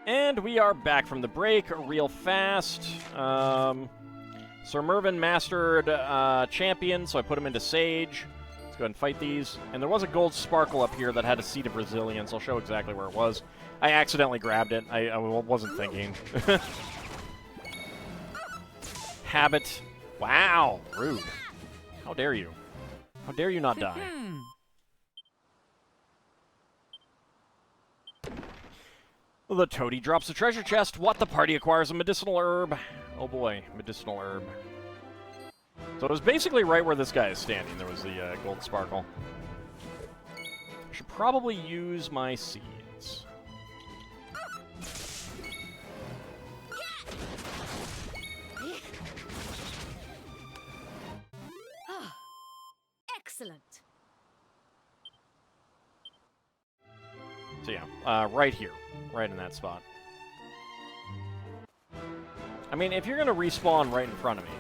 And we are back from the break real fast. Sir Mervyn mastered champion, so I put him into Sage. Let's go ahead and fight these. And there was a gold sparkle up here that had a Seed of Resilience. I'll show exactly where it was. I accidentally grabbed it. I wasn't thinking. Habit. Wow, rude. How dare you? How dare you not die? The toady drops a treasure chest. What? The party acquires a medicinal herb. Oh boy, medicinal herb. So it was basically right where this guy is standing. There was the gold sparkle. I should probably use my seeds. Excellent. So yeah, right here. Right in that spot. I mean, if you're going to respawn right in front of me...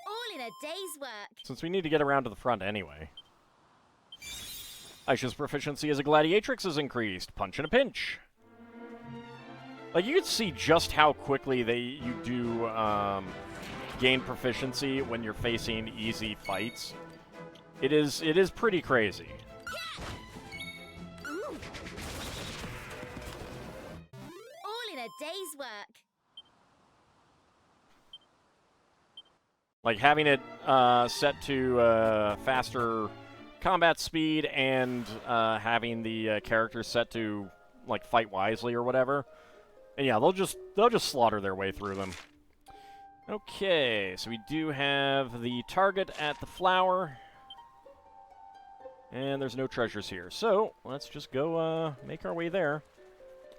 All in a day's work. Since we need to get around to the front anyway. Aisha's proficiency as a gladiatrix is increased. Punch in a pinch. Like, you can see just how quickly you do gain proficiency when you're facing easy fights. It is pretty crazy. Ooh. All in a day's work. Like, having it set to faster combat speed and having the characters set to, like, fight wisely or whatever. And yeah, they'll just slaughter their way through them. Okay, so we do have the target at the flower. And there's no treasures here. So, let's just go make our way there.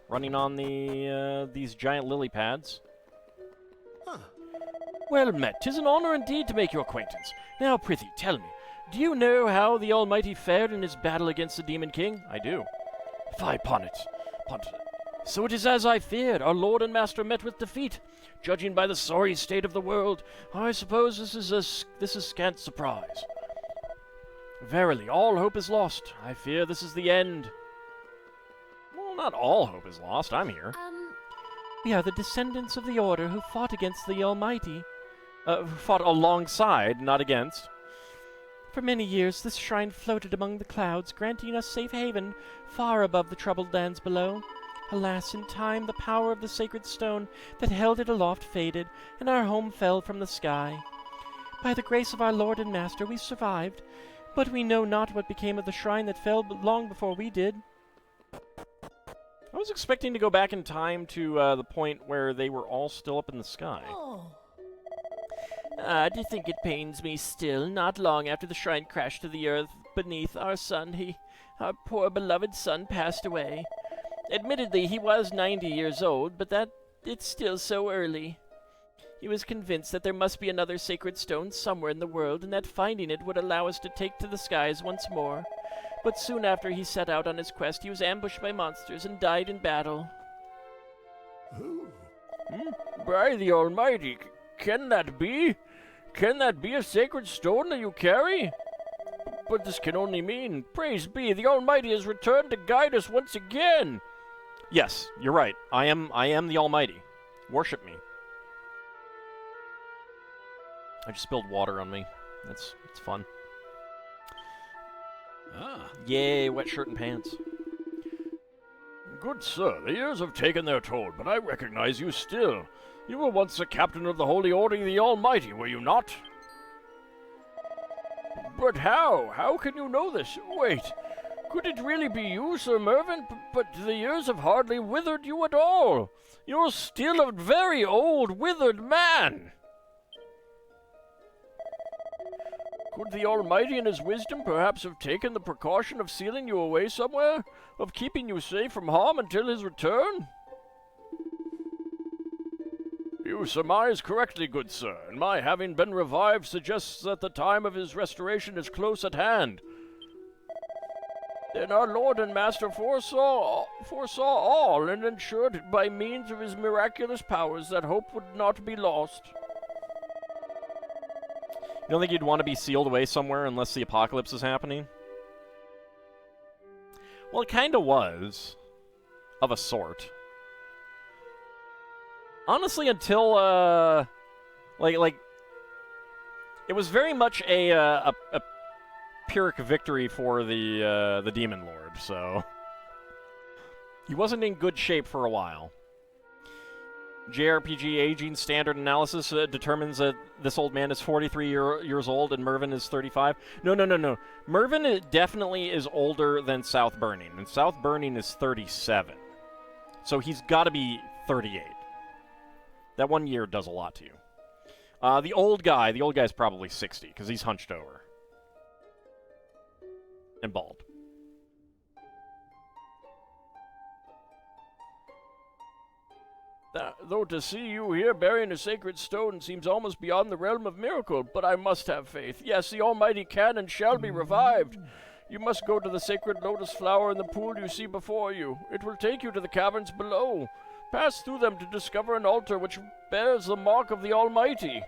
Running on these giant lily pads. Huh. Well met, 'tis an honor indeed to make your acquaintance. Now, prithee, tell me, do you know how the Almighty fared in his battle against the Demon King? I do. Fie upon it. So it is as I feared. Our lord and master met with defeat. Judging by the sorry state of the world, I suppose this is scant surprise. Verily, all hope is lost. I fear this is the end. Well, not all hope is lost. I'm here. We are the descendants of the Order who fought against the Almighty. Who fought alongside, not against. For many years, this shrine floated among the clouds, granting us safe haven far above the troubled lands below. Alas, in time, the power of the sacred stone that held it aloft faded, and our home fell from the sky. By the grace of our Lord and Master, we survived, but we know not what became of the shrine that fell long before we did. I was expecting to go back in time to the point where they were all still up in the sky. Oh. To think it pains me still, not long after the shrine crashed to the earth beneath our our poor beloved son, passed away. Admittedly, he was 90 years old, but it's still so early. He was convinced that there must be another sacred stone somewhere in the world, and that finding it would allow us to take to the skies once more. But soon after he set out on his quest, he was ambushed by monsters and died in battle. By the Almighty, can that be? Can that be a sacred stone that you carry? But this can only mean, praise be, the Almighty has returned to guide us once again. Yes, you're right. I am the Almighty. Worship me. I just spilled water on me. It's fun. Yay, wet shirt and pants. Good sir, the years have taken their toll, but I recognize you still. You were once the captain of the Holy Order of the Almighty, were you not? But how? How can you know this? Wait, could it really be you, Sir Mervyn? But the years have hardly withered you at all. You're still a very old, withered man. Could the Almighty in his wisdom perhaps have taken the precaution of sealing you away somewhere? Of keeping you safe from harm until his return? You surmise correctly, good sir, and my having been revived suggests that the time of his restoration is close at hand. Then our Lord and Master foresaw all, and ensured by means of his miraculous powers that hope would not be lost. You don't think you'd want to be sealed away somewhere unless the apocalypse is happening? Well, it kind of was. Of a sort. Honestly, until, like, it was very much a Pyrrhic victory for the Demon Lord, so... He wasn't in good shape for a while. JRPG Aging Standard Analysis determines that this old man is 43 years old and Mervyn is 35. No. Mervyn definitely is older than South Burning, and South Burning is 37. So he's got to be 38. That 1 year does a lot to you. The old guy's probably 60, because he's hunched over. And bald. Though to see you here burying a sacred stone seems almost beyond the realm of miracle, but I must have faith. Yes, the Almighty can and shall be revived. You must go to the sacred lotus flower in the pool you see before you. It will take you to the caverns below. Pass through them to discover an altar which bears the mark of the Almighty.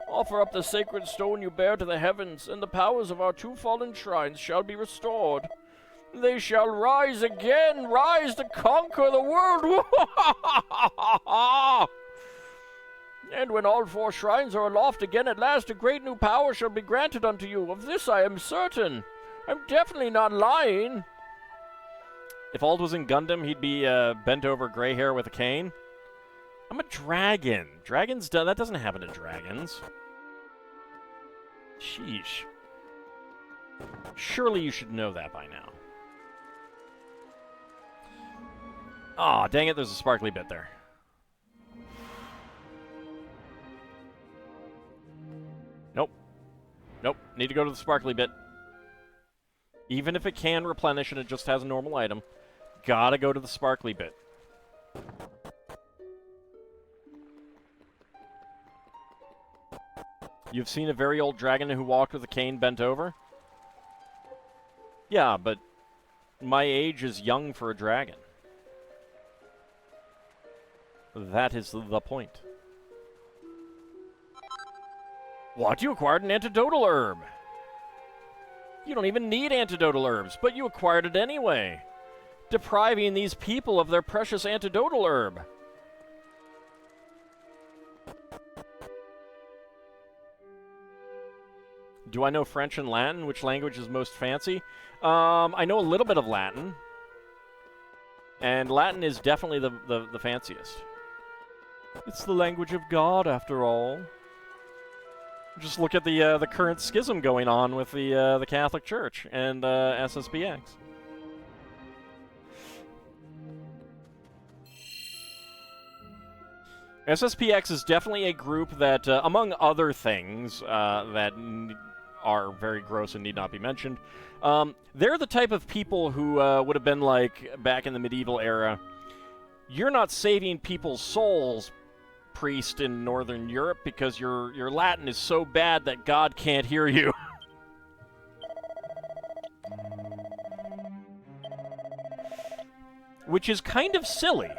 Offer up the sacred stone you bear to the heavens, and the powers of our two fallen shrines shall be restored. They shall rise again, rise to conquer the world. And when all four shrines are aloft again at last, a great new power shall be granted unto you. Of this I am certain. I'm definitely not lying. If Ald was in Gundam, he'd be bent over gray hair with a cane. I'm a dragon. Dragons, that doesn't happen to dragons. Sheesh. Surely you should know that by now. Aw, dang it, there's a sparkly bit there. Nope, need to go to the sparkly bit. Even if it can replenish and it just has a normal item, gotta go to the sparkly bit. You've seen a very old dragon who walked with a cane bent over? Yeah, but my age is young for a dragon. That is the point. What? You acquired an antidotal herb! You don't even need antidotal herbs, but you acquired it anyway, depriving these people of their precious antidotal herb. Do I know French and Latin? Which language is most fancy? I know a little bit of Latin. And Latin is definitely the fanciest. It's the language of God, after all. Just look at the current schism going on with the Catholic Church and SSPX. SSPX is definitely a group that, among other things that are very gross and need not be mentioned, they're the type of people who would have been like, back in the medieval era, you're not saving people's souls, priest in Northern Europe, because your Latin is so bad that God can't hear you. Which is kind of silly.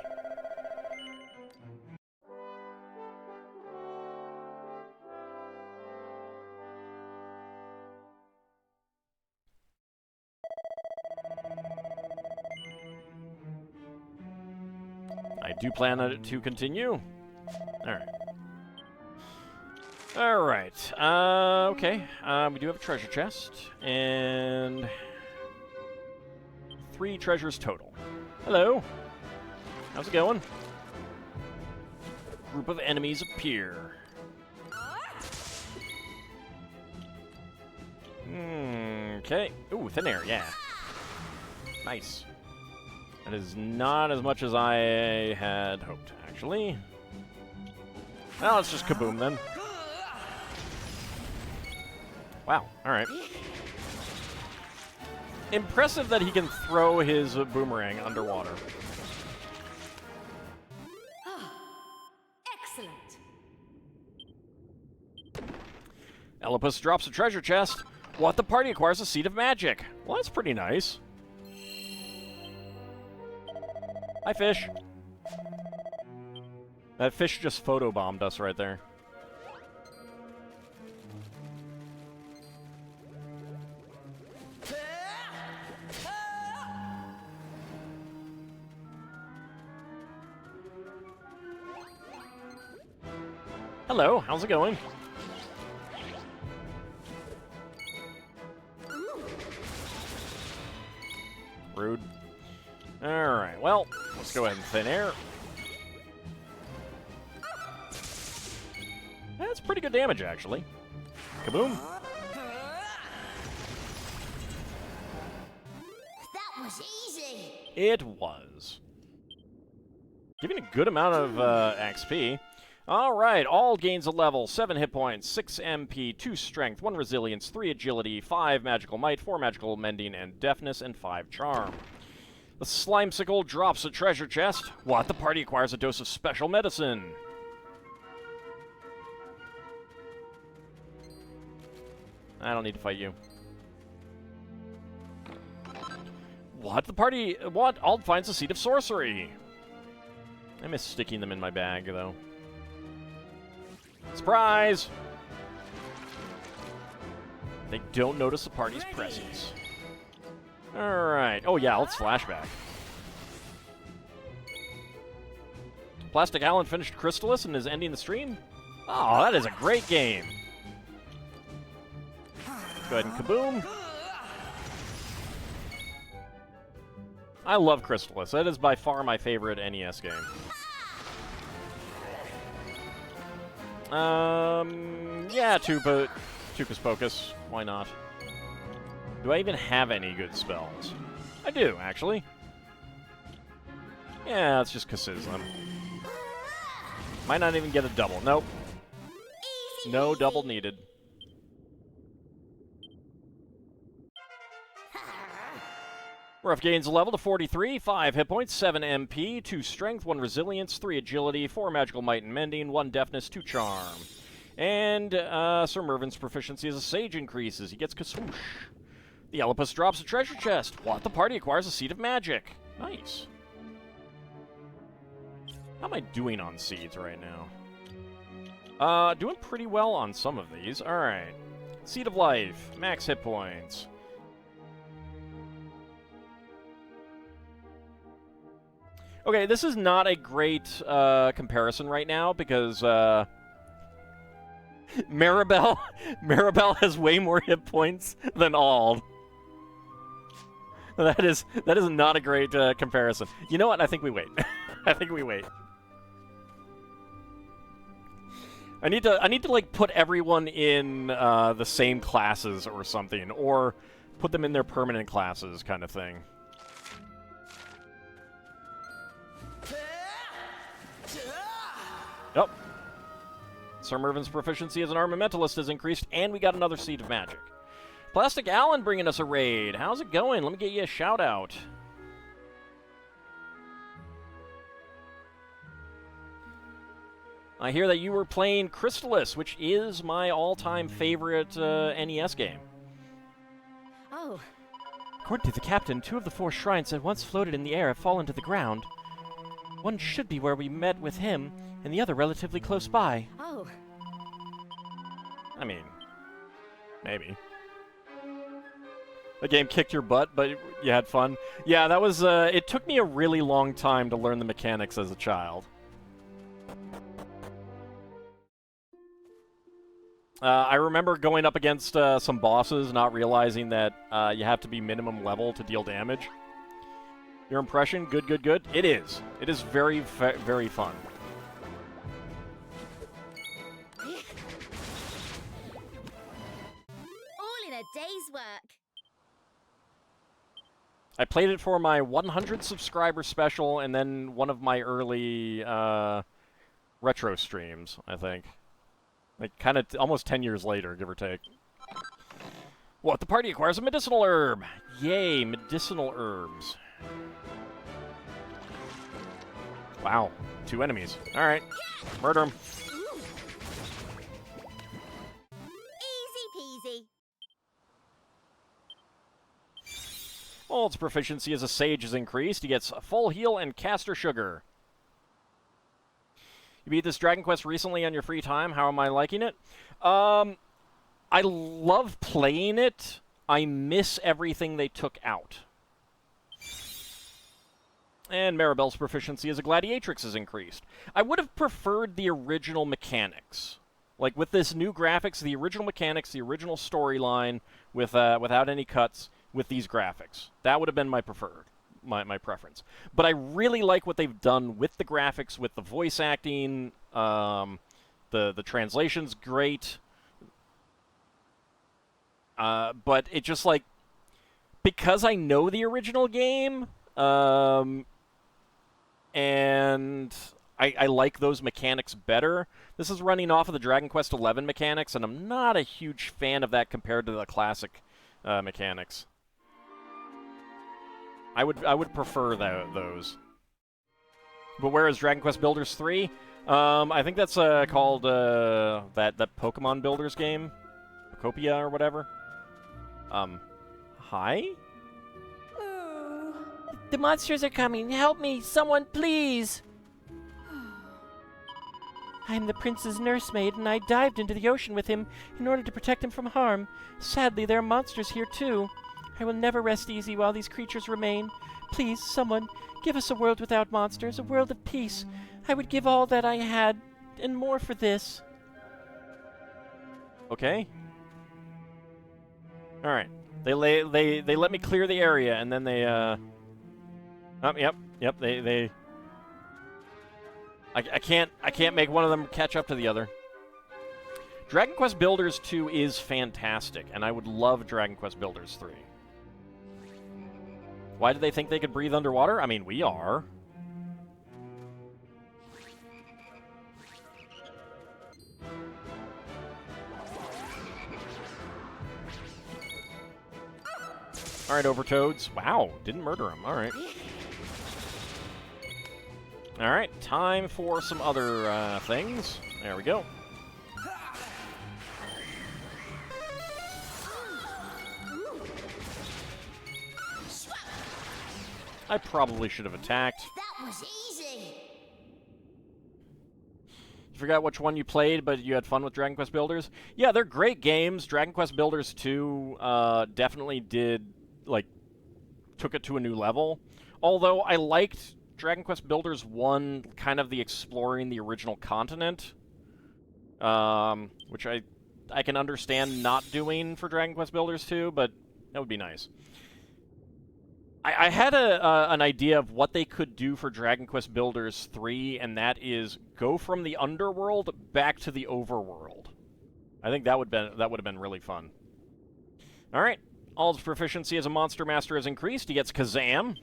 I do plan on it to continue. Alright. Okay. We do have a treasure chest. And 3 treasures total. Hello. How's it going? Group of enemies appear. Okay. Ooh, thin air, yeah. Nice. That is not as much as I had hoped, actually. Well, let's just kaboom then. Wow, alright. Impressive that he can throw his boomerang underwater. Excellent. Elipus drops a treasure chest. What? The party acquires a seed of magic. Well, that's pretty nice. Hi, fish. That fish just photobombed us right there. Hello, how's it going? Rude. Alright, well, let's go ahead and thin air. That's pretty good damage, actually. Kaboom. That was easy. It was. Giving a good amount of XP. Alright, all gains a level, 7 hit points, 6 MP, 2 strength, 1 resilience, 3 agility, 5 magical might, 4 magical mending and deafness, and 5 charm. The Slimesicle drops a treasure chest. What? The party acquires a dose of special medicine. I don't need to fight you. What? The party... What? Alt finds a seed of sorcery. I miss sticking them in my bag, though. Surprise! They don't notice the party's presence. Alright. Oh, yeah, let's flashback. Plastic Allen finished Crystallis and is ending the stream? Oh, that is a great game. Go ahead and kaboom. I love Crystallis. That is by far my favorite NES game. Yeah, Tucus Pocus. Why not? Do I even have any good spells? I do, actually. Yeah, let's just Kazizz them. Might not even get a double. Nope. No double needed. Rough gains a level to 43, 5 hit points, 7 MP, 2 strength, 1 resilience, 3 agility, 4 magical might and mending, 1 deafness, 2 charm. And Sir Mervin's proficiency as a sage increases. He gets Kaswoosh. The Elipus drops a treasure chest. What? The party acquires a seed of magic. Nice. How am I doing on seeds right now? Doing pretty well on some of these. Alright. Seed of Life. Max hit points. Okay, this is not a great comparison right now because Maribel has way more hit points than Ald. That is not a great comparison. You know what? I think we wait. I think we wait. I need to like put everyone in the same classes or something, or put them in their permanent classes, kind of thing. Yep. Sir Mervin's proficiency as an armamentalist has increased, and we got another Seed of Magic. Plastic Allen bringing us a raid. How's it going? Let me get you a shout-out. I hear that you were playing Crystallis, which is my all-time favorite NES game. Oh. According to the captain, 2 of the 4 shrines that once floated in the air have fallen to the ground. One should be where we met with him, and the other relatively close by. Oh. I mean, maybe. The game kicked your butt, but you had fun. Yeah, that was, it took me a really long time to learn the mechanics as a child. I remember going up against some bosses, not realizing that you have to be minimum level to deal damage. Your impression? Good, good, good? It is. It is very, very fun. All in a day's work. I played it for my 100 subscriber special and then one of my early retro streams, I think. Like, kind of almost 10 years later, give or take. What? The party acquires a medicinal herb! Yay, medicinal herbs. Wow. 2 enemies. Alright. Murder them. Easy peasy. Ald's proficiency as a sage is increased. He gets full heal and caster sugar. You beat this Dragon Quest recently on your free time. How am I liking it? I love playing it. I miss everything they took out. And Maribel's proficiency as a gladiatrix is increased. I would have preferred the original mechanics Like, with this new graphics, the original mechanics, the original storyline, without any cuts, with these graphics. That would have been my preferred, my preference. But I really like what they've done with the graphics, with the voice acting. The translation's great. But it just, like, because I know the original game, and I like those mechanics better. This is running off of the Dragon Quest XI mechanics, and I'm not a huge fan of that compared to the classic mechanics. I would prefer those. But whereas Dragon Quest Builders 3, I think that's called that Pokemon Builders game, Pokopia or whatever. Hi? The monsters are coming. Help me, someone, please. I am the prince's nursemaid, and I dived into the ocean with him in order to protect him from harm. Sadly, there are monsters here, too. I will never rest easy while these creatures remain. Please, someone, give us a world without monsters, a world of peace. I would give all that I had, and more for this. Okay. All right. They let me clear the area, and then they oh, yep. They. I can't make one of them catch up to the other. Dragon Quest Builders 2 is fantastic, and I would love Dragon Quest Builders 3. Why did they think they could breathe underwater? I mean, we are. All right, Overtoads. Wow, didn't murder him. All right. All right, time for some other things. There we go. I probably should have attacked. That was easy. You forgot which one you played, but you had fun with Dragon Quest Builders? Yeah, they're great games. Dragon Quest Builders 2 definitely did, like, took it to a new level. Although I liked Dragon Quest Builders 1, kind of the exploring the original continent, which I can understand not doing for Dragon Quest Builders 2, but that would be nice. I had an idea of what they could do for Dragon Quest Builders 3, and that is go from the underworld back to the overworld. I think that would have been really fun. All right, Ald's proficiency as a monster master has increased. He gets Kazam.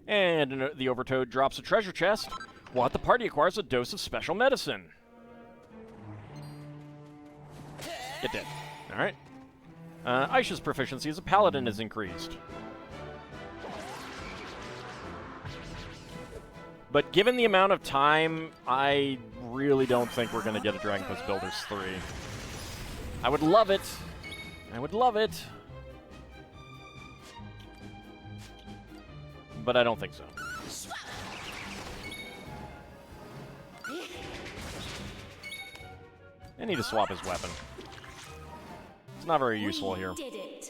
And the Overtoad drops a treasure chest, while the party acquires a dose of special medicine. It did. All right. Aisha's proficiency as a paladin has increased. But given the amount of time, I really don't think we're going to get a Dragon Quest Builders 3. I would love it. I would love it. But I don't think so. I need to swap his weapon. It's not very useful here. Did it.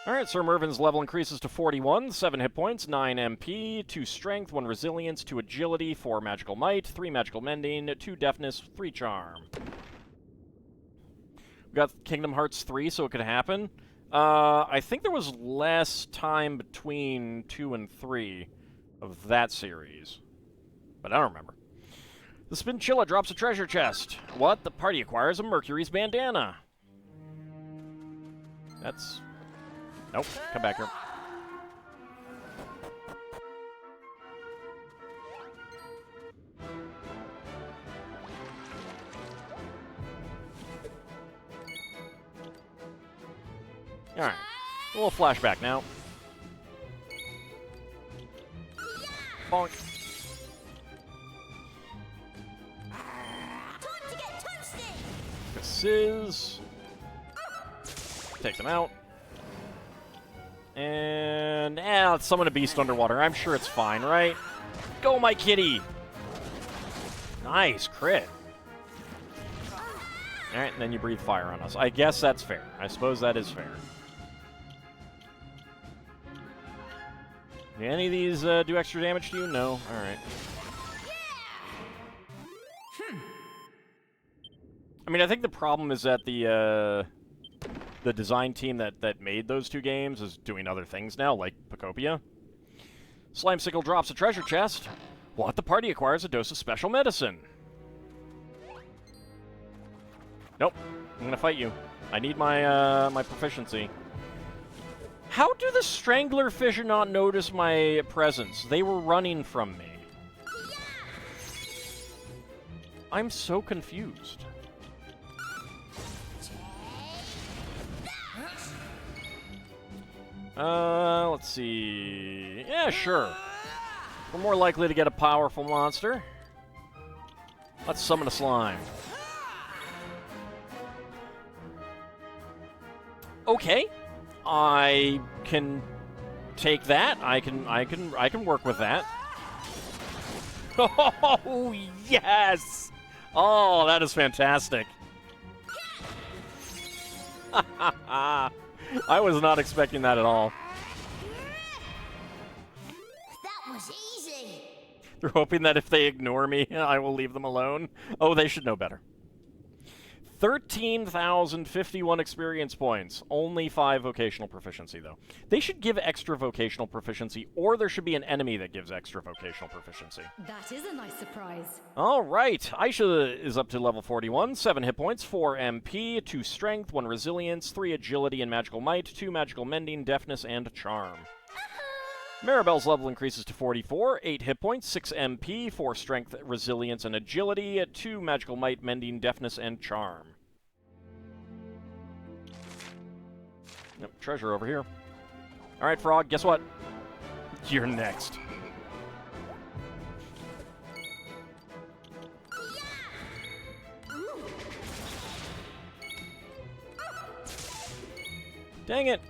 Alright, Sir Mervin's level increases to 41, 7 hit points, 9 MP, 2 strength, 1 resilience, 2 agility, 4 magical might, 3 magical mending, 2 deafness, 3 charm. We got Kingdom Hearts 3, so it could happen. I think there was less time between 2 and 3 of that series, but I don't remember. The Spinchilla drops a treasure chest. What? The party acquires a Mercury's bandana. That's... Nope, come back here. Alright, a little flashback now. Bonk. Time to get toasted. This is... Take them out. And... let's summon a beast underwater. I'm sure it's fine, right? Go, my kitty! Nice, crit. Alright, and then you breathe fire on us. I guess that's fair. I suppose that is fair. Do any of these do extra damage to you? No? Alright. I mean, I think the problem is that the design team that made those two games is doing other things now, like Pacopia. Slimecicle drops a treasure chest. What? The party acquires a dose of special medicine. Nope. I'm gonna fight you. I need my my proficiency. How do the Strangler fish not notice my presence? They were running from me. I'm so confused. Let's see. Yeah, sure. We're more likely to get a powerful monster. Let's summon a slime. Okay. I can take that. I can work with that. Oh, yes! Oh, that is fantastic. I was not expecting that at all. That was easy. They're hoping that if they ignore me, I will leave them alone. Oh, they should know better. 13,051 experience points. Only 5 vocational proficiency, though. They should give extra vocational proficiency, or there should be an enemy that gives extra vocational proficiency. That is a nice surprise. All right. Aisha is up to level 41. 7 hit points, 4 MP, 2 strength, 1 resilience, 3 agility and magical might, 2 magical mending, deafness, and charm. Maribel's level increases to 44, 8 hit points, 6 MP, 4 strength, resilience, and agility, 2 magical might, mending, deafness, and charm. Yep, treasure over here. All right, Frog, guess what? You're next. Dang it!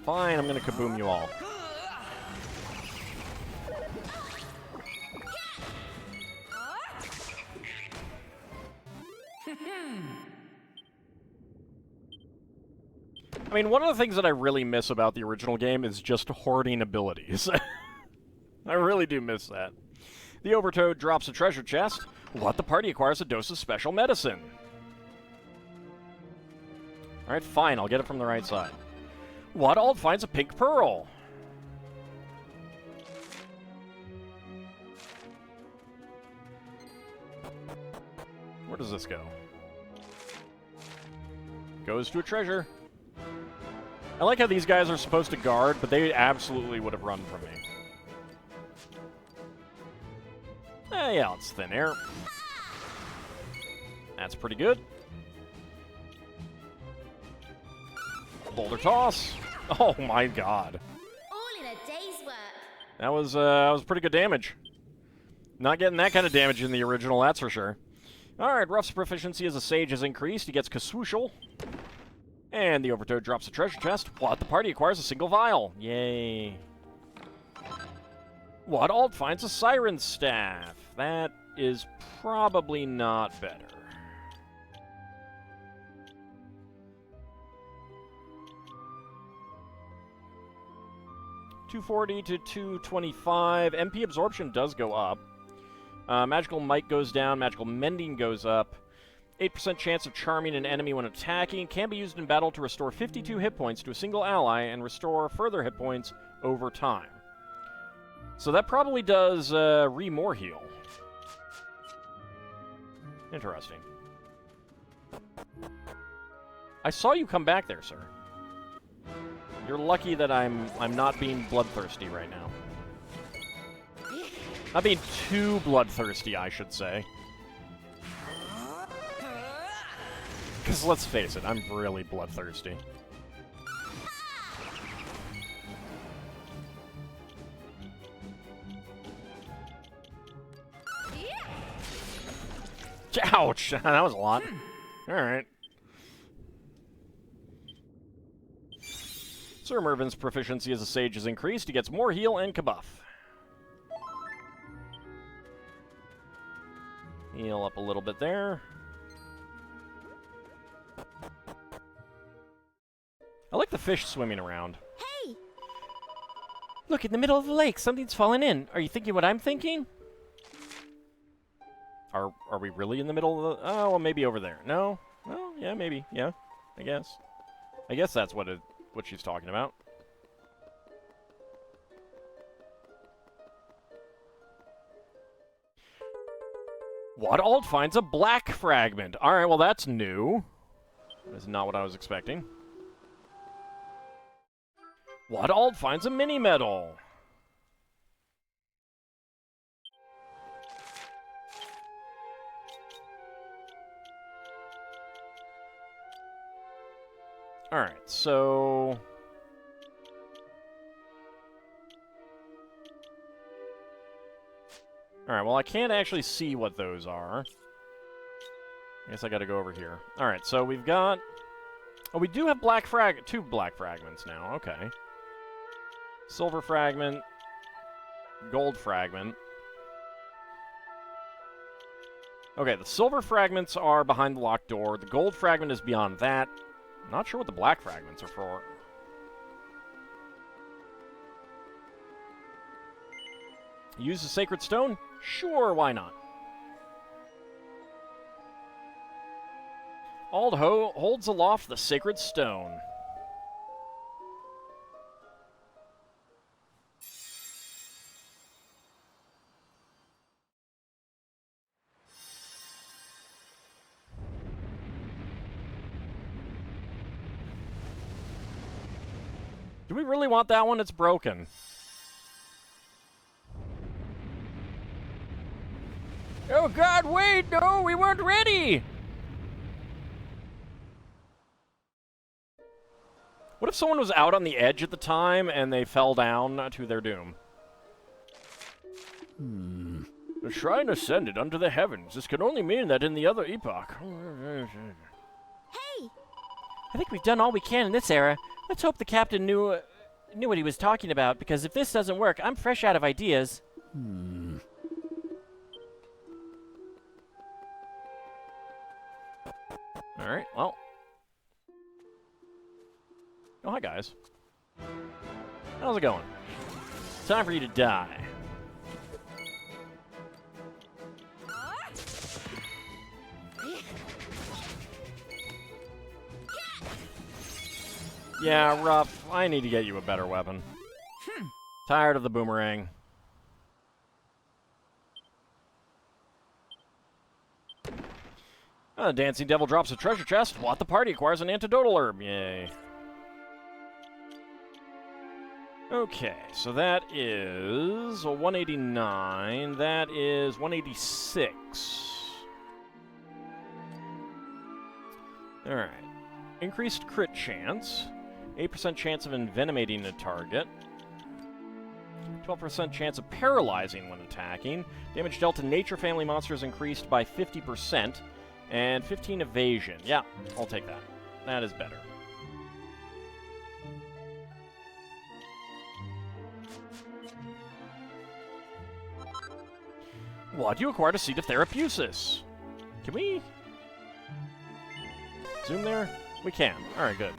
Fine, I'm gonna kaboom you all. I mean, one of the things that I really miss about the original game is just hoarding abilities. I really do miss that. The Overtoad drops a treasure chest. What? The party acquires a dose of special medicine. Alright, fine, I'll get it from the right side. What? Alt finds a pink pearl. Where does this go? Goes to a treasure. I like how these guys are supposed to guard, but they absolutely would have run from me. Yeah, it's thin air. That's pretty good. Boulder toss. Oh my god. All in a day's work. That was pretty good damage. Not getting that kind of damage in the original, that's for sure. Alright, Ruff's proficiency as a sage has increased. He gets Kaswooshel. And the Overtoad drops a treasure chest. What? The party acquires a single vial. Yay. What? Alt finds a Siren's Staff. That is probably not better. $240 to $225. MP absorption does go up. Magical might goes down. Magical mending goes up. 8% chance of charming an enemy when attacking. Can be used in battle to restore 52 hit points to a single ally and restore further hit points over time. So that probably does more heal. Interesting. I saw you come back there, sir. You're lucky that I'm not being bloodthirsty right now. Not being too bloodthirsty, I should say. Because let's face it, I'm really bloodthirsty. Ouch! That was a lot. Alright. Sir Mervin's proficiency as a sage is increased. He gets more heal and kabuff. Heal up a little bit there. I like the fish swimming around. Hey! Look, in the middle of the lake, something's fallen in. Are you thinking what I'm thinking? Are we really in the middle of the... Oh, well, maybe over there. No? Well, yeah, maybe. Yeah, I guess. I guess that's what she's talking about. Wadald finds a black fragment. Alright, well, that's new. That's not what I was expecting. Wadald finds a mini-medal. Alright, so... Alright, well, I can't actually see what those are. I guess I gotta go over here. Alright, so we've got... Oh, we do have two black fragments now. Okay. Silver fragment. Gold fragment. Okay, the silver fragments are behind the locked door. The gold fragment is beyond that. I'm not sure what the black fragments are for. Use the sacred stone? Sure, why not? Aldho holds aloft the sacred stone. Do we really want that one? It's broken. Oh God, wait, no, we weren't ready! What if someone was out on the edge at the time and they fell down to their doom? The shrine ascended unto the heavens. This can only mean that in the other epoch... Hey! I think we've done all we can in this era. Let's hope the captain knew what he was talking about, because if this doesn't work, I'm fresh out of ideas. Alright, well. Oh, hi, guys. How's it going? Time for you to die. Yeah, rough. I need to get you a better weapon. Tired of the boomerang. The dancing devil drops a treasure chest. What? The party acquires an antidotal herb. Yay. Okay, so that is 189. That is 186. Alright. Increased crit chance. 8% chance of envenomating a target. 12% chance of paralyzing when attacking. Damage dealt to nature family monsters increased by 50%. And 15 evasion. Yeah, I'll take that. That is better. What? You acquired a seat of Therapusis. Can we zoom there? We can. Alright, good.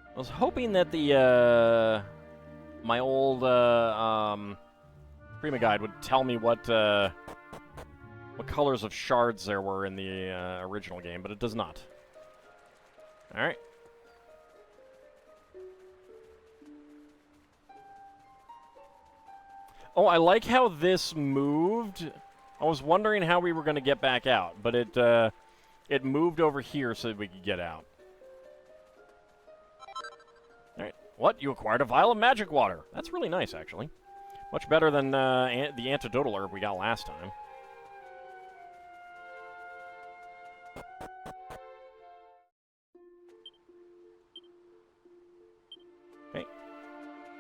I was hoping that the, my old, Prima Guide would tell me what colors of shards there were in the, original game, but it does not. Alright. Oh, I like how this moved. I was wondering how we were going to get back out, but it moved over here so that we could get out. Alright. What? You acquired a vial of magic water. That's really nice, actually. Much better than the antidotal herb we got last time. Okay.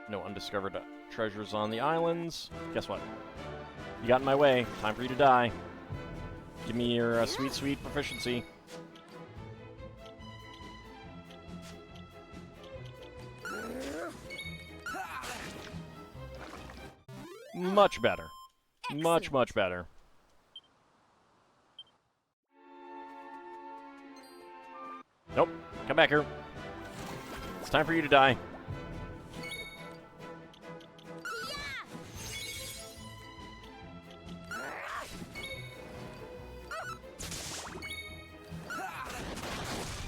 No undiscovered treasures on the islands. Guess what? You got in my way. Time for you to die. Give me your sweet, sweet proficiency. Much better. Much, much better. Nope. Come back here. It's time for you to die.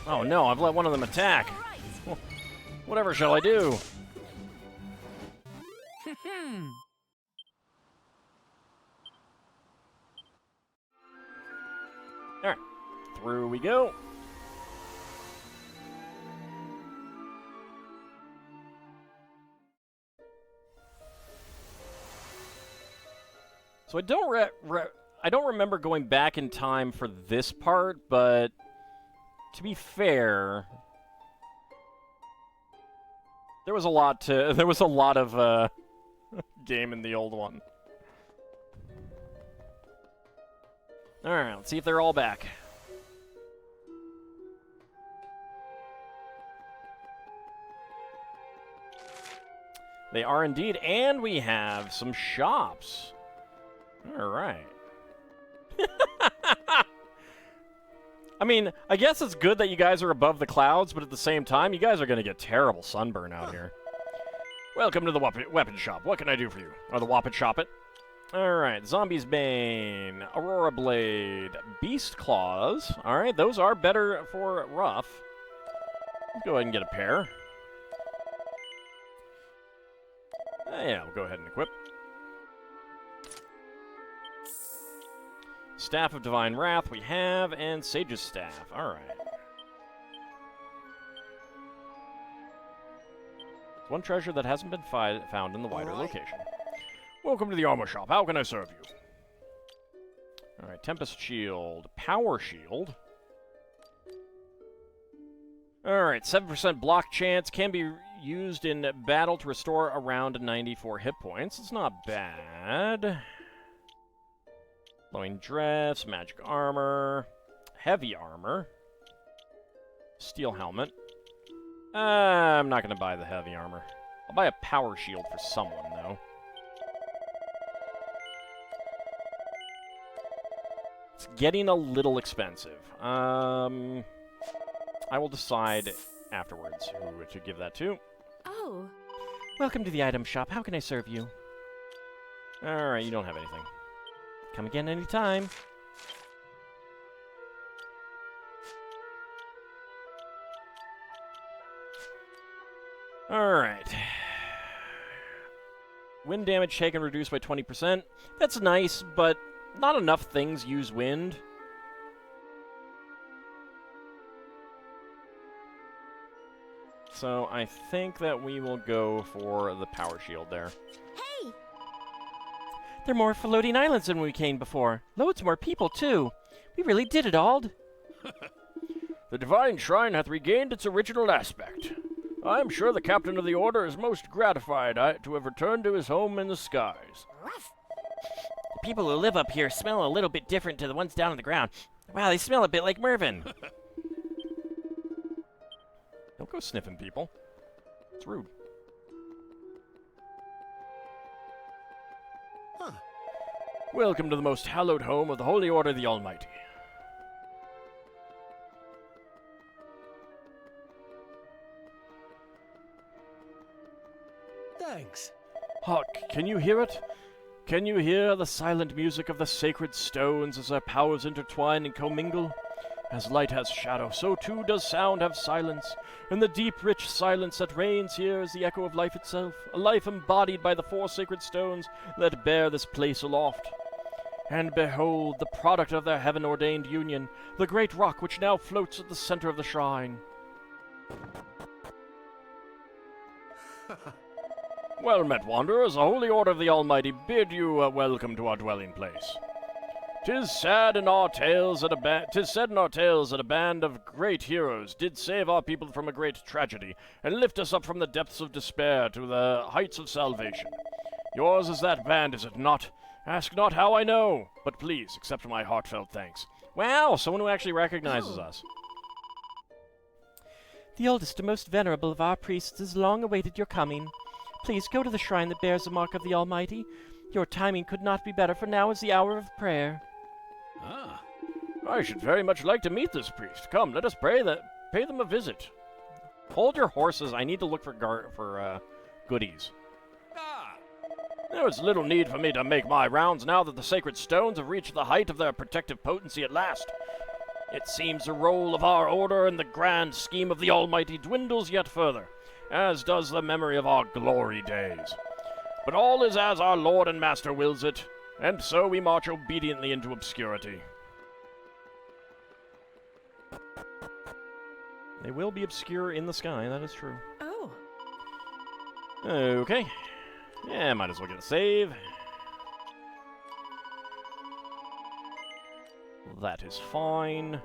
Oh no, I've let one of them attack. Well, whatever shall I do? Alright, through we go. So I don't remember going back in time for this part, but to be fair, there was a lot of game in the old one. All right, let's see if they're all back. They are indeed, and we have some shops. All right. I mean, I guess it's good that you guys are above the clouds, but at the same time, you guys are going to get terrible sunburn out here. Welcome to the weapon shop. What can I do for you? Or the Wappet Shop it? Alright, Zombie's Bane, Aurora Blade, Beast Claws. Alright, those are better for rough. Let's go ahead and get a pair. Yeah, we'll go ahead and equip. Staff of Divine Wrath we have, and Sage's Staff. Alright. One treasure that hasn't been found in the wider location. Welcome to the armor shop. How can I serve you? Alright, Tempest Shield. Power Shield. Alright, 7% block chance. Can be used in battle to restore around 94 hit points. It's not bad. Flowing Dress, Magic Armor, Heavy Armor, Steel Helmet. I'm not going to buy the Heavy Armor. I'll buy a Power Shield for someone, though. It's getting a little expensive. I will decide afterwards who to give that to. Oh. Welcome to the item shop. How can I serve you? Alright, you don't have anything. Come again anytime. Alright. Wind damage taken reduced by 20%. That's nice, but not enough things use wind. So I think that we will go for the power shield there. Hey! There are more floating islands than we came before. Loads more people, too. We really did it, Ald. The divine shrine hath regained its original aspect. I am sure the captain of the order is most gratified to have returned to his home in the skies. The people who live up here smell a little bit different to the ones down on the ground. Wow, they smell a bit like Mervyn. Don't go sniffing people. It's rude. Welcome to the most hallowed home of the Holy Order of the Almighty. Thanks. Hark, can you hear it? Can you hear the silent music of the sacred stones as their powers intertwine and commingle? As light has shadow, so too does sound have silence. And the deep, rich silence that reigns here is the echo of life itself, a life embodied by the four sacred stones that bear this place aloft. And behold, the product of their heaven-ordained union, the great rock which now floats at the center of the shrine. Well met, wanderers. The Holy Order of the Almighty bid you welcome to our dwelling place. 'Tis said in our tales that a band of great heroes did save our people from a great tragedy and lift us up from the depths of despair to the heights of salvation. Yours is that band, is it not? Ask not how I know, but please accept my heartfelt thanks. Wow, someone who actually recognizes us. The oldest and most venerable of our priests has long awaited your coming. Please go to the shrine that bears the mark of the Almighty. Your timing could not be better, for now is the hour of prayer. I should very much like to meet this priest. Come, let us pray pay them a visit. Hold your horses. I need to look for goodies. There is little need for me to make my rounds now that the sacred stones have reached the height of their protective potency at last. It seems the role of our order in the grand scheme of the Almighty dwindles yet further, as does the memory of our glory days. But all is as our Lord and Master wills it, and so we march obediently into obscurity. They will be obscure in the sky, that is true. Oh. Okay. Yeah, might as well get a save. That is fine.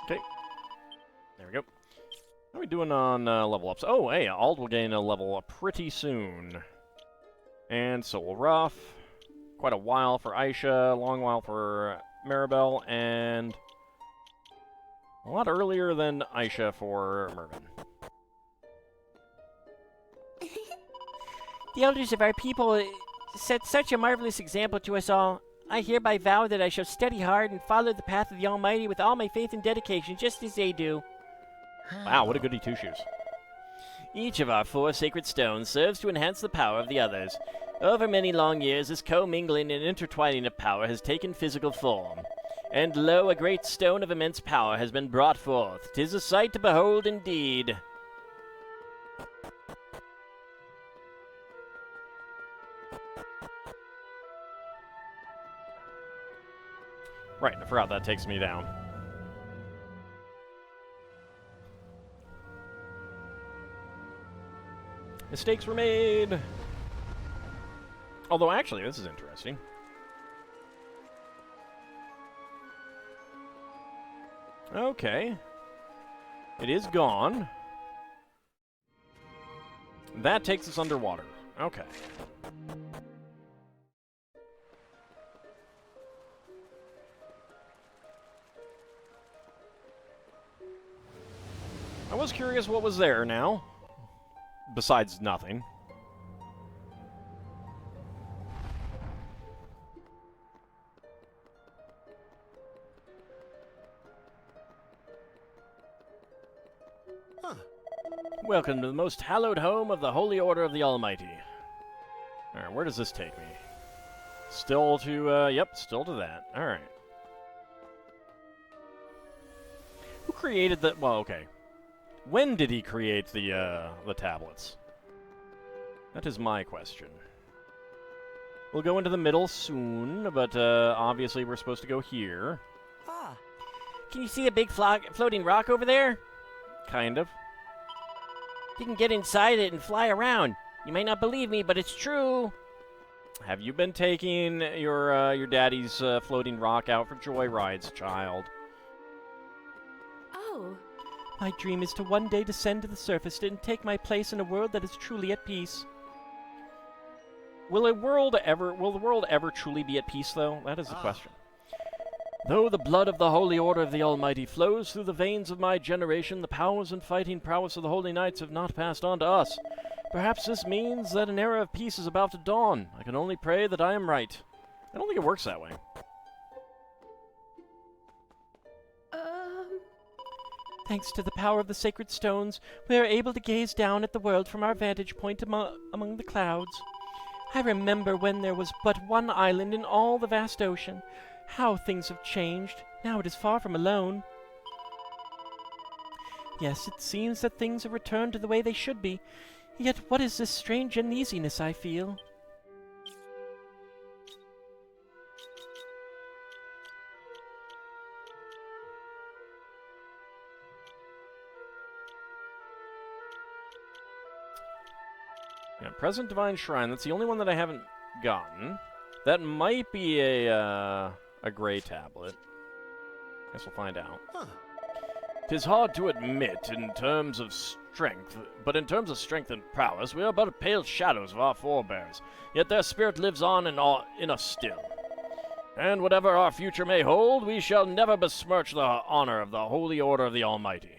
Okay. There we go. How are we doing on level ups? Oh, hey, Ald will gain a level up pretty soon. And so will Ruff. Quite a while for Aisha, a long while for Maribel, and a lot earlier than Aisha for Mervin. The elders of our people set such a marvelous example to us all. I hereby vow that I shall study hard and follow the path of the Almighty with all my faith and dedication, just as they do. Wow, what a goody two-shoes. Each of our 4 sacred stones serves to enhance the power of the others. Over many long years, this commingling and intertwining of power has taken physical form. And lo, a great stone of immense power has been brought forth. 'Tis a sight to behold indeed. Right, I forgot that takes me down. Mistakes were made. Although, actually, this is interesting. Okay. It is gone. That takes us underwater. Okay. I was curious what was there now. Besides nothing. Welcome to the most hallowed home of the Holy Order of the Almighty. Alright, where does this take me? Still to, yep, still to that. Alright. Who created the... Well, okay. When did he create the tablets? That is my question. We'll go into the middle soon, but, obviously we're supposed to go here. Ah. Can you see a big floating rock over there? Kind of. You can get inside it and fly around. You may not believe me, but it's true. Have you been taking your daddy's floating rock out for joyrides, child? Oh. My dream is to one day descend to the surface and take my place in a world that is truly at peace. Will the world ever truly be at peace, though? That is the question. Though the blood of the Holy Order of the Almighty flows through the veins of my generation, the powers and fighting prowess of the Holy Knights have not passed on to us. Perhaps this means that an era of peace is about to dawn. I can only pray that I am right. I don't think it works that way. Thanks to the power of the sacred stones, we are able to gaze down at the world from our vantage point among the clouds. I remember when there was but one island in all the vast ocean. How things have changed. Now it is far from alone. Yes, it seems that things have returned to the way they should be. Yet what is this strange uneasiness I feel? Yeah, Present Divine Shrine. That's the only one that I haven't gotten. That might be a gray tablet. Guess we'll find out. "'Tis hard to admit in terms of strength, but in terms of strength and prowess, we are but pale shadows of our forebears. Yet their spirit lives on in us still. And whatever our future may hold, we shall never besmirch the honor of the Holy Order of the Almighty."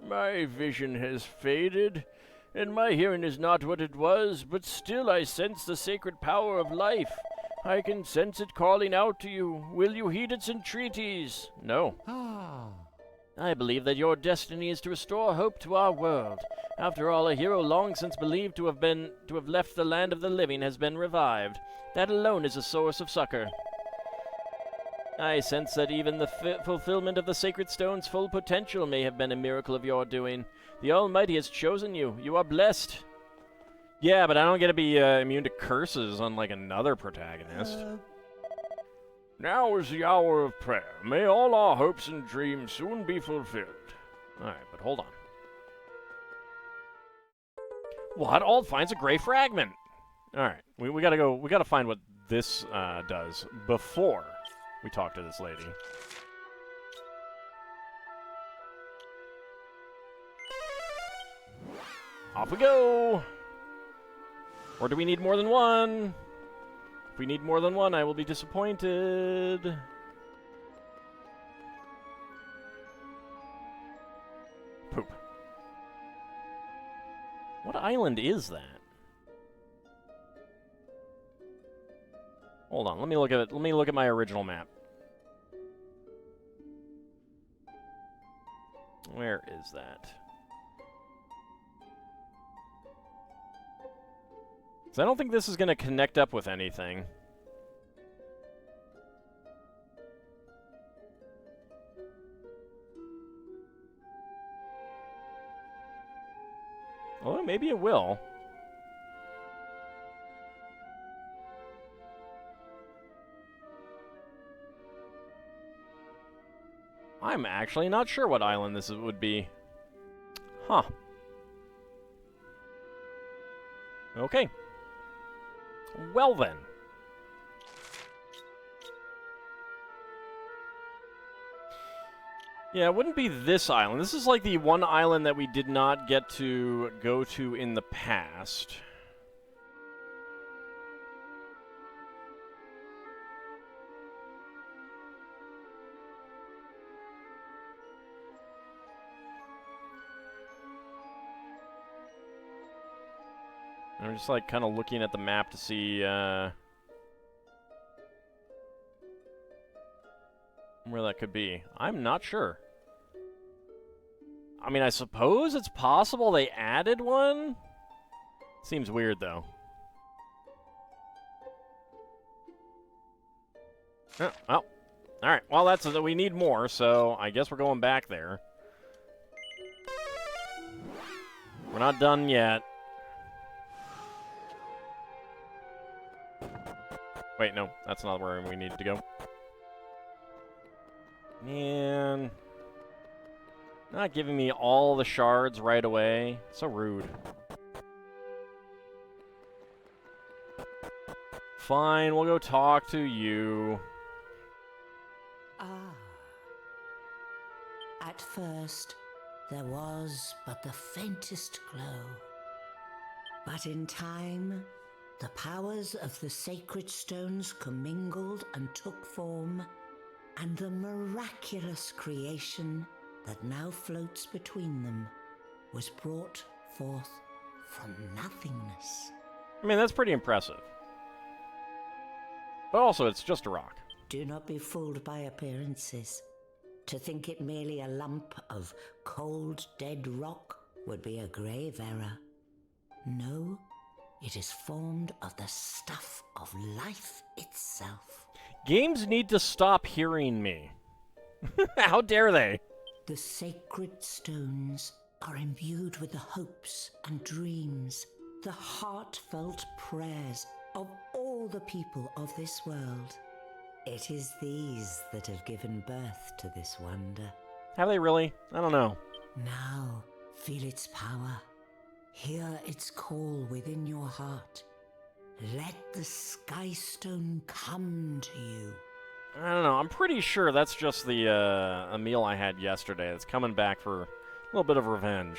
My vision has faded, and my hearing is not what it was, but still I sense the sacred power of life. I can sense it calling out to you. Will you heed its entreaties? No. I believe that your destiny is to restore hope to our world. After all, a hero long since believed to have left the land of the living has been revived. That alone is a source of succor. I sense that even the fulfillment of the Sacred Stone's full potential may have been a miracle of your doing. The Almighty has chosen you. You are blessed. Yeah, but I don't get to be immune to curses unlike another protagonist. Now is the hour of prayer. May all our hopes and dreams soon be fulfilled. Alright, but hold on. What? Alt finds a gray fragment! Alright, we gotta find what this does before we talk to this lady. Off we go! Or do we need more than one? If we need more than one, I will be disappointed. Poop. What island is that? Hold on, let me look at it. Let me look at my original map. Where is that? So I don't think this is going to connect up with anything. Well, maybe it will. I'm actually not sure what island this would be. Huh. Okay. Well then. Yeah, it wouldn't be this island. This is like the one island that we did not get to go to in the past. I'm just like kind of looking at the map to see where that could be. I'm not sure. I mean, I suppose it's possible they added one? Seems weird, though. Oh, well. Alright, well, that's we need more, so I guess we're going back there. We're not done yet. Wait, no, that's not where we need to go. Man. Not giving me all the shards right away. So rude. Fine, we'll go talk to you. Ah. At first, there was but the faintest glow. But in time, the powers of the sacred stones commingled and took form, and the miraculous creation that now floats between them was brought forth from nothingness. I mean, that's pretty impressive. But also, it's just a rock. Do not be fooled by appearances. To think it merely a lump of cold, dead rock would be a grave error. No, it is formed of the stuff of life itself. Games need to stop hearing me. How dare they? The sacred stones are imbued with the hopes and dreams, the heartfelt prayers of all the people of this world. It is these that have given birth to this wonder. Have they really? I don't know. Now, feel its power. Hear its call within your heart. Let the Sky Stone come to you. I don't know. I'm pretty sure that's just the a meal I had yesterday that's coming back for a little bit of revenge.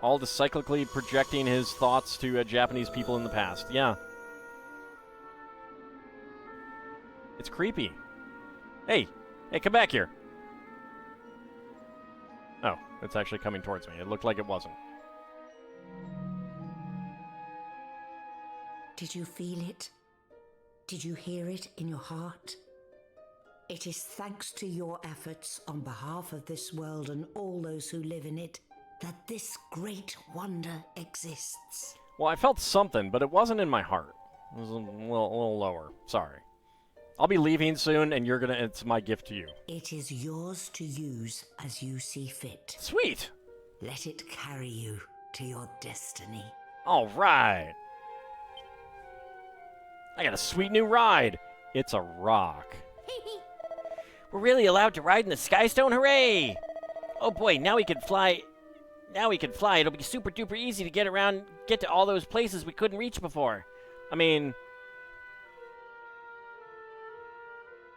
All just cyclically projecting his thoughts to Japanese people in the past. Yeah. It's creepy. Hey, come back here. It's actually coming towards me. It looked like it wasn't. Did you feel it? Did you hear it in your heart? It is thanks to your efforts on behalf of this world and all those who live in it that this great wonder exists. Well, I felt something, but it wasn't in my heart. It was a little lower. Sorry. I'll be leaving soon, and it's my gift to you. It is yours to use as you see fit. Sweet! Let it carry you to your destiny. All right. I got a sweet new ride. It's a rock. We're really allowed to ride in the Skystone, hooray! Oh boy, now we can fly. Now we can fly. It'll be super duper easy to get to all those places we couldn't reach before. I mean,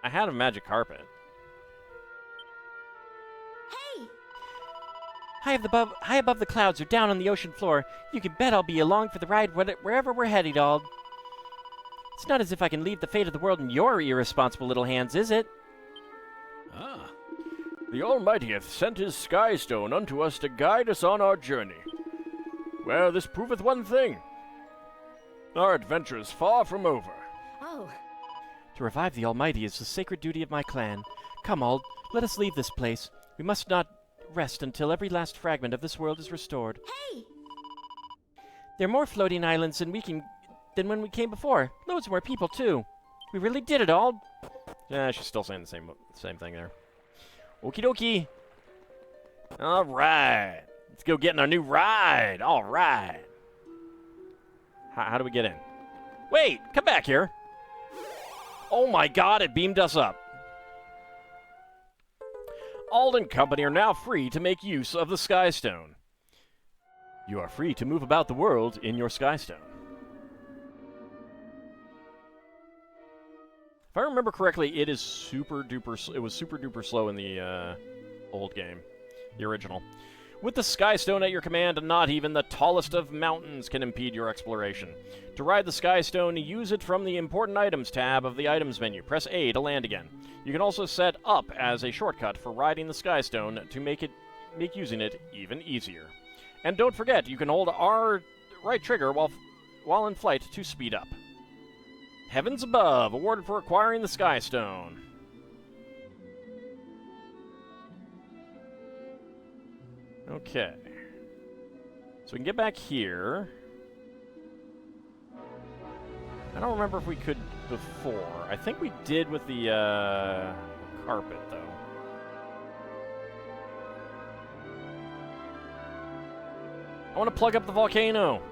I had a magic carpet. Hey! High above the clouds or down on the ocean floor, you can bet I'll be along for the ride wherever we're headed, Ald. It's not as if I can leave the fate of the world in your irresponsible little hands, is it? Ah. The Almighty hath sent his Skystone unto us to guide us on our journey. Well, this proveth one thing. Our adventure is far from over. Oh, To revive the Almighty is the sacred duty of my clan. Come, Ald, let us leave this place. We must not rest until every last fragment of this world is restored. hey! There are more floating islands than when we came before. Loads more people, too. We really did it, Ald. Yeah, she's still saying the same thing there. Okie dokie. All right. Let's go get in our new ride. All right. How do we get in? Wait, come back here. Oh my god, it beamed us up. Ald and company are now free to make use of the Skystone. You are free to move about the world in your Skystone. If I remember correctly, it is super duper. It was super duper slow in the old game, the original. With the Skystone at your command, not even the tallest of mountains can impede your exploration. To ride the Skystone, use it from the Important Items tab of the Items menu. Press A to land again. You can also set up as a shortcut for riding the Skystone to make using it even easier. And don't forget, you can hold R right trigger while in flight to speed up. Heavens above, awarded for acquiring the Skystone. Okay. So we can get back here. I don't remember if we could before. I think we did with the carpet, though. I want to plug up the volcano.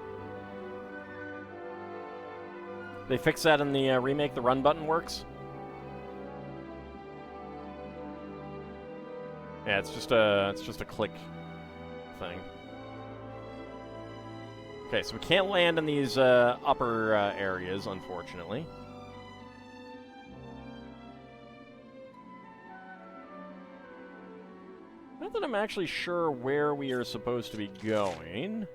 They fixed that in the remake. The run button works. Yeah, it's just a click thing. Okay, so we can't land in these upper areas, unfortunately. Not that I'm actually sure where we are supposed to be going.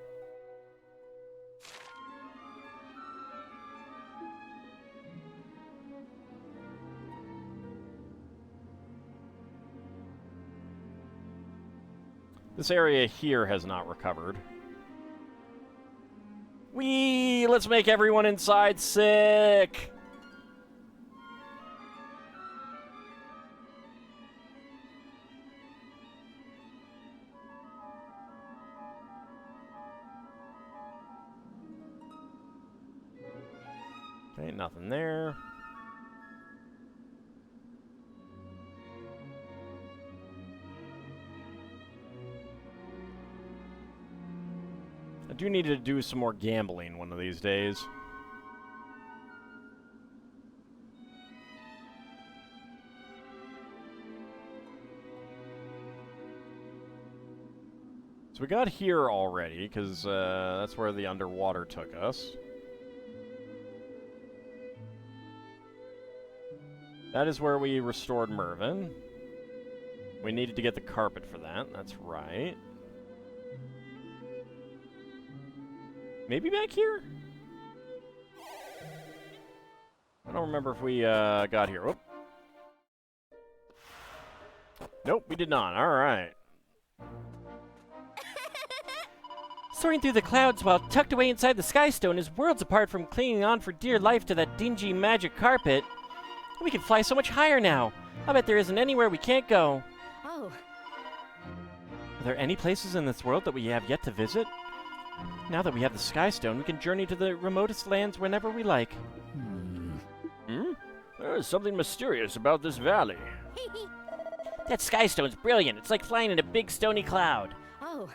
This area here has not recovered. Whee! Let's make everyone inside sick! Ain't nothing there. I do need to do some more gambling one of these days. So we got here already, because that's where the underwater took us. That is where we restored Mervyn. We needed to get the carpet for that, that's right. Maybe back here? I don't remember if we got here. Whoop. Nope, we did not. Alright. Soaring through the clouds while tucked away inside the Sky Stone is worlds apart from clinging on for dear life to that dingy magic carpet. We can fly so much higher now. I bet there isn't anywhere we can't go. Oh, Are there any places in this world that we have yet to visit? Now that we have the Sky Stone, we can journey to the remotest lands whenever we like. There is something mysterious about this valley. That Sky Stone's brilliant. It's like flying in a big stony cloud. oh.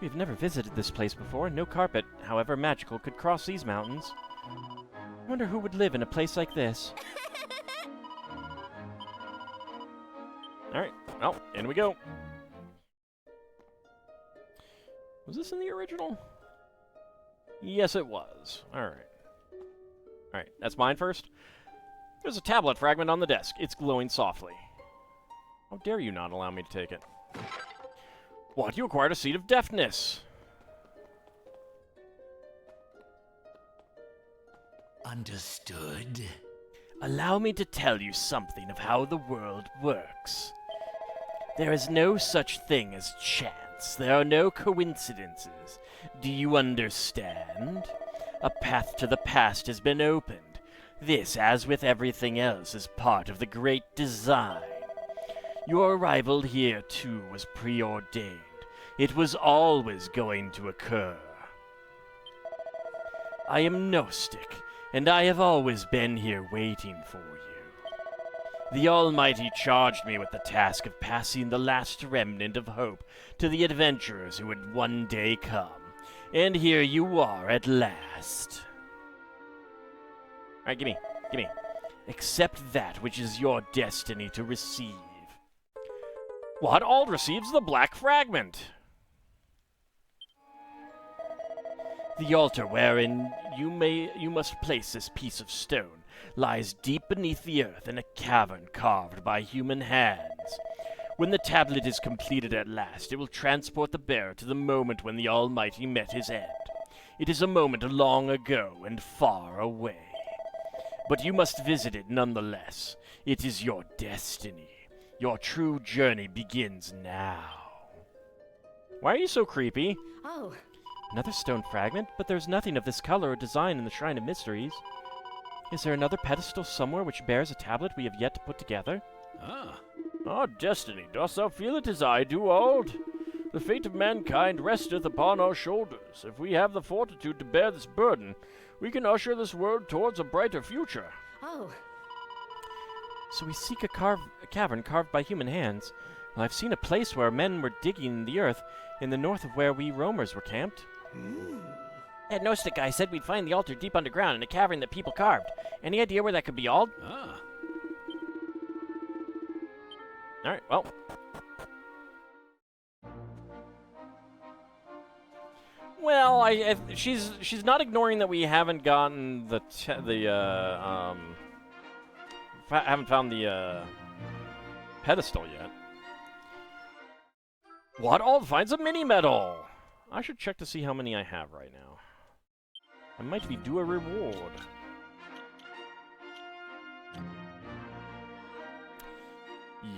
We've never visited this place before, and no carpet, however magical, could cross these mountains. I wonder who would live in a place like this. Alright, well, in we go. Was this in the original? Yes, it was. Alright. Alright, that's mine first. There's a tablet fragment on the desk. It's glowing softly. How dare you not allow me to take it? What? You acquired a seed of deafness. Understood. Allow me to tell you something of how the world works. There is no such thing as chance. There are no coincidences. Do you understand? A path to the past has been opened. This, as with everything else, is part of the great design. Your arrival here, too, was preordained. It was always going to occur. I am Gnostic, and I have always been here waiting for you. The Almighty charged me with the task of passing the last remnant of hope to the adventurers who would one day come. And here you are at last. Alright, gimme. Gimme. Accept that which is your destiny to receive. What? Ald receives the black fragment. The altar wherein you must place this piece of stone lies deep beneath the earth in a cavern carved by human hands. When the tablet is completed at last, it will transport the bearer to the moment when the Almighty met his end. It is a moment long ago and far away. But you must visit it nonetheless. It is your destiny. Your true journey begins now. Why are you so creepy? Oh, Another stone fragment, but there's nothing of this color or design in the Shrine of Mysteries. Is there another pedestal somewhere which bears a tablet we have yet to put together? Our destiny, dost thou feel it as I do, Ald? The fate of mankind resteth upon our shoulders. If we have the fortitude to bear this burden, we can usher this world towards a brighter future. oh. So we seek a cavern carved by human hands. Well, I've seen a place where men were digging the earth in the north of where we roamers were camped. That Gnostic guy said we'd find the altar deep underground in a cavern that people carved. Any idea where that could be, Ald? Alright, well. Well, she's not ignoring that we haven't gotten haven't found the pedestal yet. What? Ald finds a mini medal. I should check to see how many I have right now. I might be due a reward.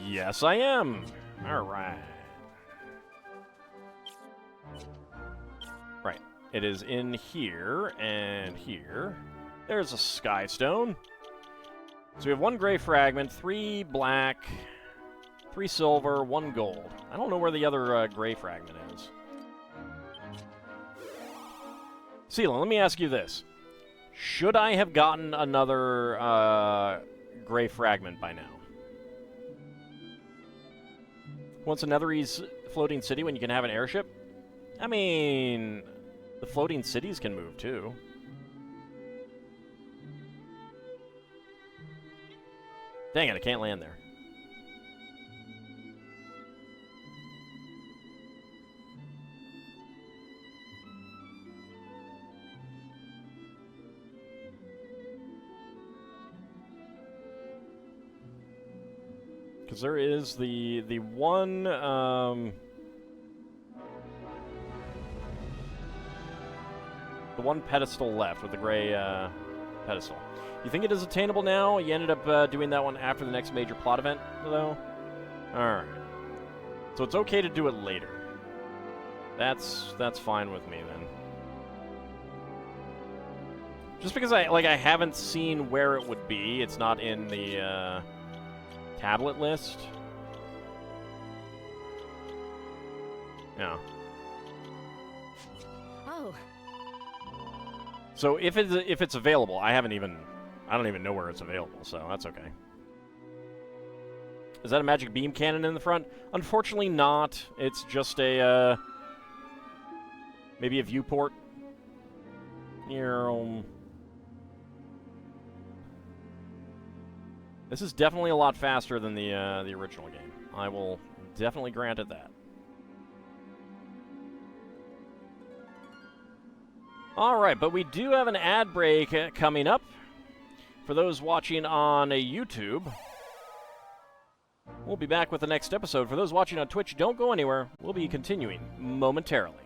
Yes, I am. All right. Right. It is in here and here. There's a sky stone. So we have 1 gray fragment, 3 black, 3 silver, 1 gold. I don't know where the other gray fragment is. Ceylon, let me ask you this. Should I have gotten another gray fragment by now? What's another floating city when you can have an airship? I mean, the floating cities can move too. Dang it, I can't land there. Because there is the one, the one pedestal left with the gray pedestal. You think it is attainable now? You ended up doing that one after the next major plot event, though? Alright. So it's okay to do it later. That's fine with me then. Just because I haven't seen where it would be, it's not in the tablet list. Yeah. Oh, So if it's available, I don't even know where it's available, so that's okay. Is that a magic beam cannon in the front? Unfortunately not. It's just a maybe a viewport. This is definitely a lot faster than the original game. I will definitely grant it that. Alright, but we do have an ad break coming up. For those watching on YouTube, we'll be back with the next episode. For those watching on Twitch, don't go anywhere. We'll be continuing momentarily.